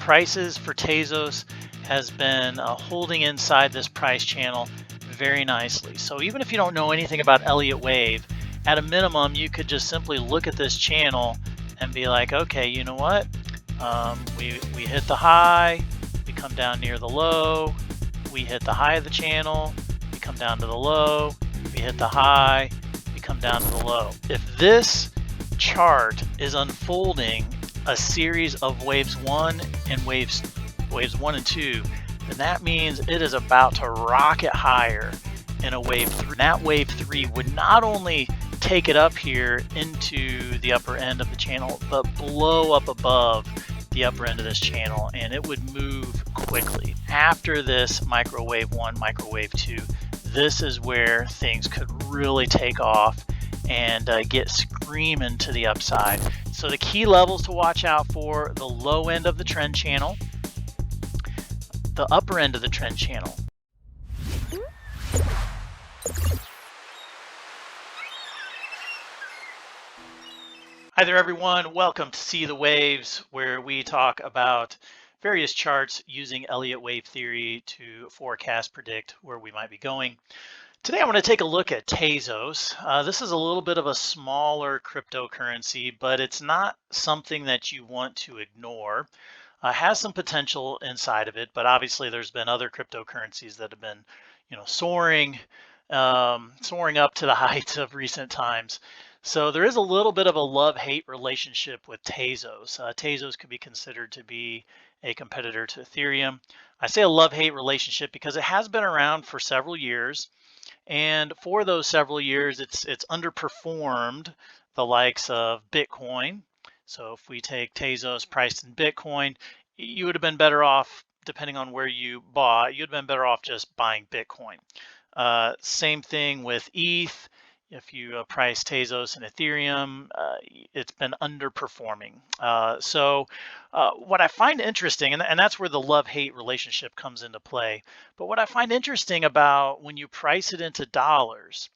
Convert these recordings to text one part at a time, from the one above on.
prices for Tezos has been holding inside this price channel very nicely. So even if you don't know anything about Elliott Wave, at a minimum, you could just simply look at this channel and be like, okay, you know what? We hit the high, we come down near the low, we hit the high of the channel, we come down to the low, we hit the high, we come down to the low. If this chart is unfolding a series of waves 1 and waves 1 and 2, then that means it is about to rocket higher in a wave 3. That wave 3 would not only take it up here into the upper end of the channel, but blow up above the upper end of this channel, and it would move quickly. After this microwave 1, microwave 2, this is where things could really take off and get screaming to the upside. So the key levels to watch out for: the low end of the trend channel, the upper end of the trend channel. Hi there everyone, welcome to See the Waves, where we talk about various charts using Elliott Wave Theory to forecast, predict where we might be going. Today I want to take a look at Tezos. This is a little bit of a smaller cryptocurrency, but it's not something that you want to ignore. Has some potential inside of it, but obviously there's been other cryptocurrencies that have been, soaring up to the heights of recent times. So there is a little bit of a love-hate relationship with Tezos. Tezos could be considered to be a competitor to Ethereum. I say a love-hate relationship because it has been around for several years, and for those several years, it's underperformed the likes of Bitcoin. So if we take Tezos priced in Bitcoin, you would have been better off, depending on where you bought, you'd have been better off just buying Bitcoin. Same thing with ETH. If you price Tezos and Ethereum, it's been underperforming. So what I find interesting, and that's where the love-hate relationship comes into play, but what I find interesting about when you price it into dollars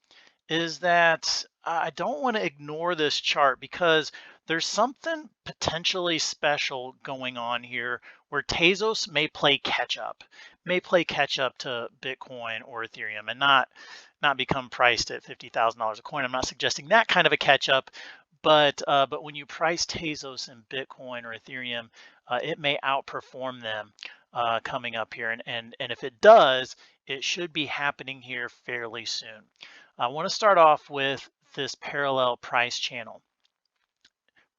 is that I don't want to ignore this chart, because there's something potentially special going on here where Tezos may play catch up to Bitcoin or Ethereum and not become priced at $50,000 a coin. I'm not suggesting that kind of a catch up, but when you price Tezos in Bitcoin or Ethereum, it may outperform them coming up here, and if it does, it should be happening here fairly soon. I want to start off with this parallel price channel.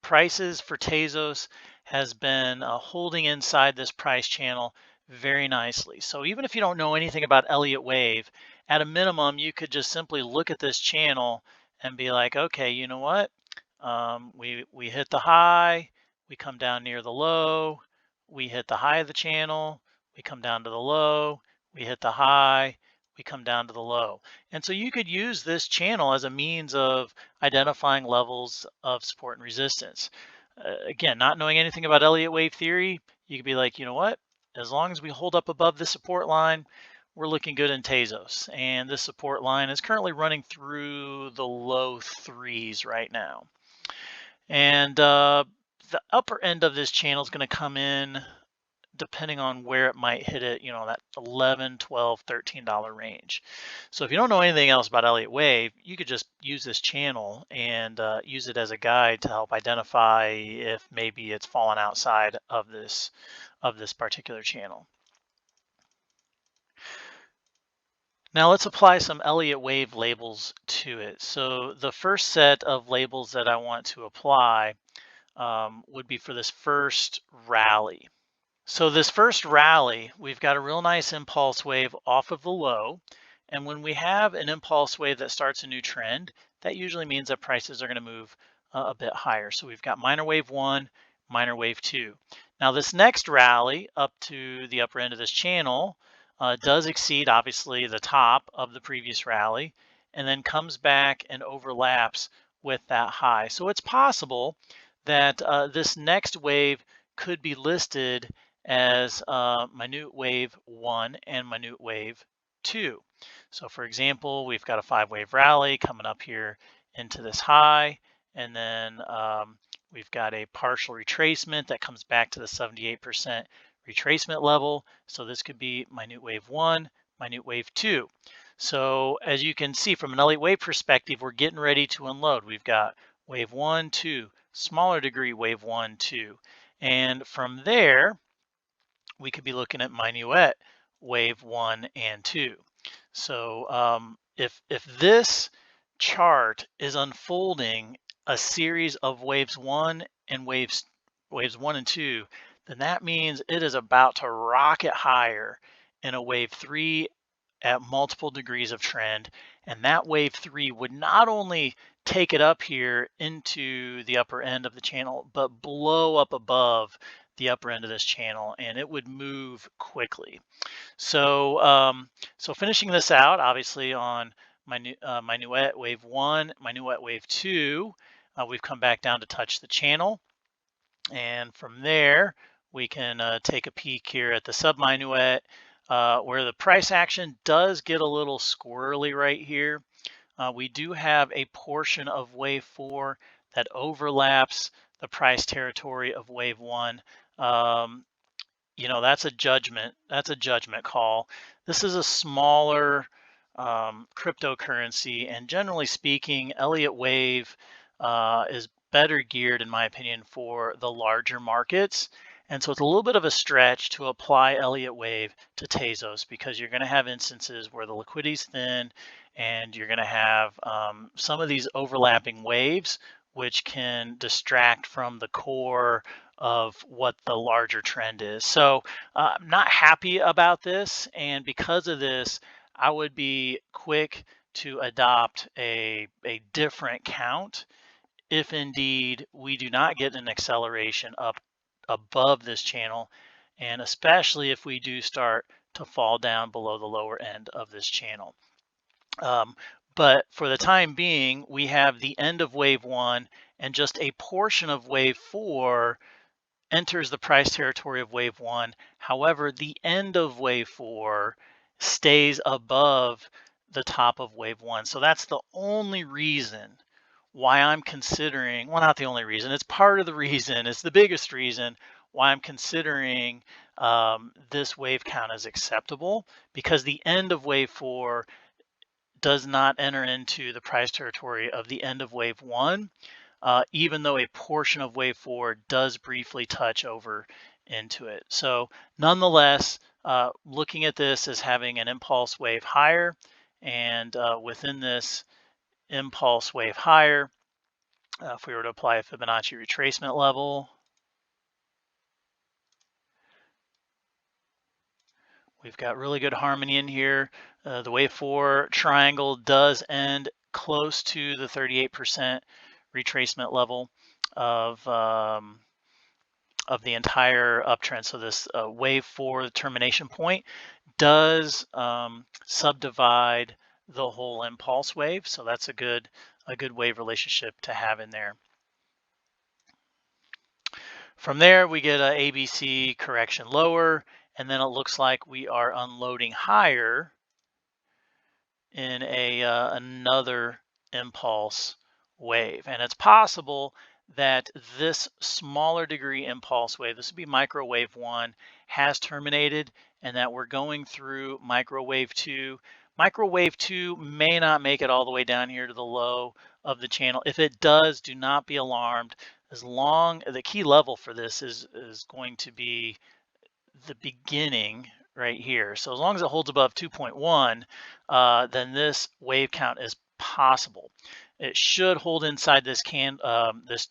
Prices for Tezos has been holding inside this price channel very nicely. So even if you don't know anything about Elliott Wave, at a minimum, you could just simply look at this channel and be like, okay, you know what? We hit the high, we come down near the low, we hit the high of the channel, we come down to the low, we hit the high, we come down to the low. And so you could use this channel as a means of identifying levels of support and resistance. Again, not knowing anything about Elliott Wave Theory, you could be like, you know what? As long as we hold up above the support line, we're looking good in Tezos. And this support line is currently running through the low 3s right now. And the upper end of this channel is going to come in depending on where it might hit it, that $11, $12, $13 range. So if you don't know anything else about Elliott Wave, you could just use this channel and use it as a guide to help identify if maybe it's fallen outside of this particular channel. Now let's apply some Elliott Wave labels to it. So the first set of labels that I want to apply would be for this first rally. So this first rally, we've got a real nice impulse wave off of the low. And when we have an impulse wave that starts a new trend, that usually means that prices are going to move a bit higher. So we've got minor wave 1, minor wave 2. Now this next rally up to the upper end of this channel does exceed, obviously, the top of the previous rally, and then comes back and overlaps with that high. So it's possible that this next wave could be listed as minute wave 1 and minute wave 2. So for example, we've got a 5-wave rally coming up here into this high, and then We've got a partial retracement that comes back to the 78% retracement level. So this could be minute wave 1, minute wave 2. So as you can see from an Elliott wave perspective, we're getting ready to unload. We've got wave 1, 2, smaller degree wave 1, 2. And from there, we could be looking at minuet wave 1 and 2. So if this chart is unfolding a series of waves 1 and waves 1 and 2, then that means it is about to rocket higher in a wave 3 at multiple degrees of trend. And that wave 3 would not only take it up here into the upper end of the channel, but blow up above the upper end of this channel, and it would move quickly. So so finishing this out, obviously on minuet wave 1, minuet wave 2, we've come back down to touch the channel. And from there, we can take a peek here at the subminuet, where the price action does get a little squirrely right here. We do have a portion of wave 4 that overlaps the price territory of wave 1. You know, that's a judgment call. This is a smaller cryptocurrency, and generally speaking, Elliott Wave is better geared, in my opinion, for the larger markets. And so it's a little bit of a stretch to apply Elliott Wave to Tezos, because you're going to have instances where the liquidity is thin, and you're going to have some of these overlapping waves, which can distract from the core of what the larger trend is. So I'm not happy about this, and because of this, I would be quick to adopt a different count if indeed we do not get an acceleration up above this channel, and especially if we do start to fall down below the lower end of this channel. But for the time being, we have the end of wave 1, and just a portion of wave 4 enters the price territory of wave 1. However, the end of wave 4 stays above the top of wave 1. So that's the only reason why I'm considering, well, not the only reason, it's part of the reason, it's the biggest reason why I'm considering this wave count as acceptable, because the end of wave 4 does not enter into the price territory of the end of wave 1, even though a portion of wave 4 does briefly touch over into it. So nonetheless, looking at this as having an impulse wave higher, and within this impulse wave higher, if we were to apply a Fibonacci retracement level, we've got really good harmony in here. The wave 4 triangle does end close to the 38% retracement level of the entire uptrend. So this wave 4 termination point does subdivide the whole impulse wave. So that's a good wave relationship to have in there. From there, we get a ABC correction lower, and then it looks like we are unloading higher in another impulse wave. And it's possible that this smaller degree impulse wave, this would be microwave 1, has terminated, and that we're going through microwave 2. Microwave 2 may not make it all the way down here to the low of the channel. If it does, do not be alarmed. As long the key level for this is going to be the beginning right here. So as long as it holds above 2.1, then this wave count is possible. It should hold inside this this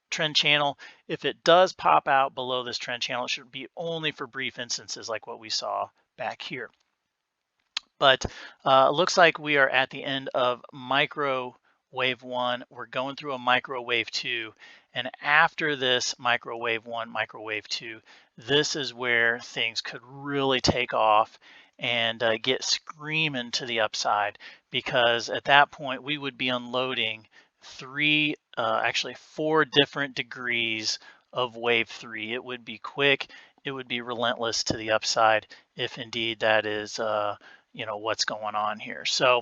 trend channel. If it does pop out below this trend channel, it should be only for brief instances like what we saw back here. But it looks like we are at the end of micro wave 1. We're going through a micro wave 2. And after this micro wave 1, micro wave 2, this is where things could really take off and get screaming to the upside, because at that point we would be unloading actually 4 different degrees of wave 3. It would be quick, it would be relentless to the upside, if indeed that is you know, what's going on here. So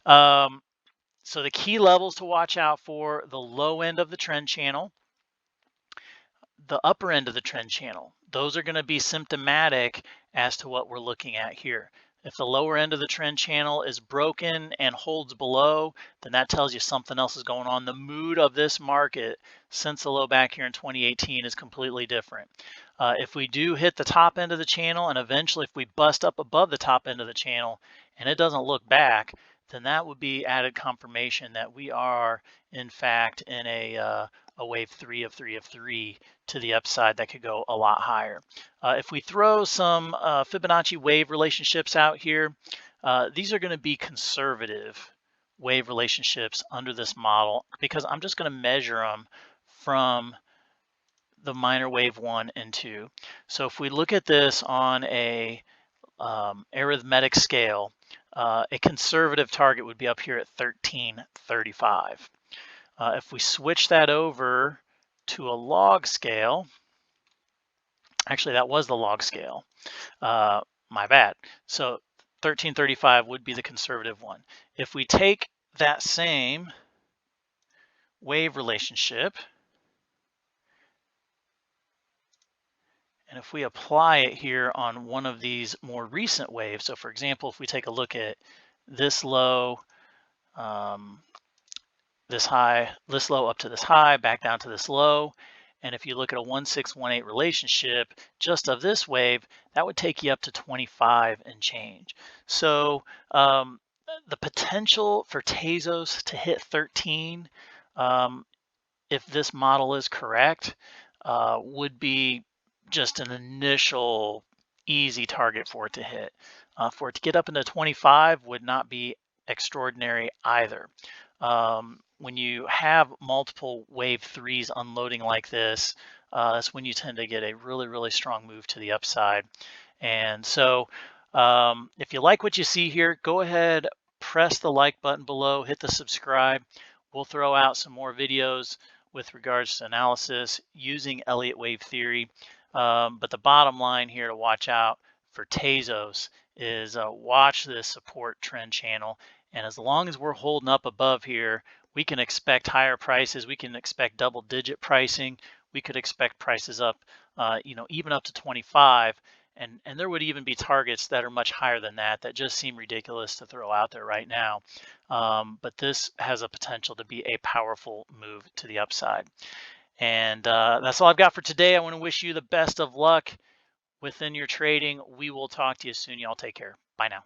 so the key levels to watch out for: the low end of the trend channel, the upper end of the trend channel. Those are going to be symptomatic as to what we're looking at here. If the lower end of the trend channel is broken and holds below, then that tells you something else is going on. The mood of this market since the low back here in 2018 is completely different. If we do hit the top end of the channel, and eventually if we bust up above the top end of the channel and it doesn't look back, then that would be added confirmation that we are in fact in a wave 3 of 3 of 3 to the upside that could go a lot higher. If we throw some Fibonacci wave relationships out here, these are going to be conservative wave relationships under this model because I'm just going to measure them from the minor wave 1 and 2. So if we look at this on a arithmetic scale, a conservative target would be up here at 1335. If we switch that over to a log scale, actually that was the log scale, my bad. So 1335 would be the conservative one. If we take that same wave relationship and if we apply it here on one of these more recent waves, so for example, if we take a look at this low, this high, this low up to this high, back down to this low. And if you look at a 1618 relationship just of this wave, that would take you up to 25 and change. So the potential for Tezos to hit 13, if this model is correct, would be just an initial easy target for it to hit. For it to get up into 25 would not be extraordinary either. When you have multiple wave 3s unloading like this, that's when you tend to get a really strong move to the upside. And so if you like what you see here, go ahead, press the like button below, hit the subscribe. We'll throw out some more videos with regards to analysis using Elliott Wave Theory. But the bottom line here to watch out for Tezos is watch this support trend channel. And as long as we're holding up above here, we can expect higher prices. We can expect double-digit pricing. We could expect prices up, even up to 25. And there would even be targets that are much higher than that just seem ridiculous to throw out there right now. But this has a potential to be a powerful move to the upside. And that's all I've got for today. I want to wish you the best of luck within your trading. We will talk to you soon. Y'all take care. Bye now.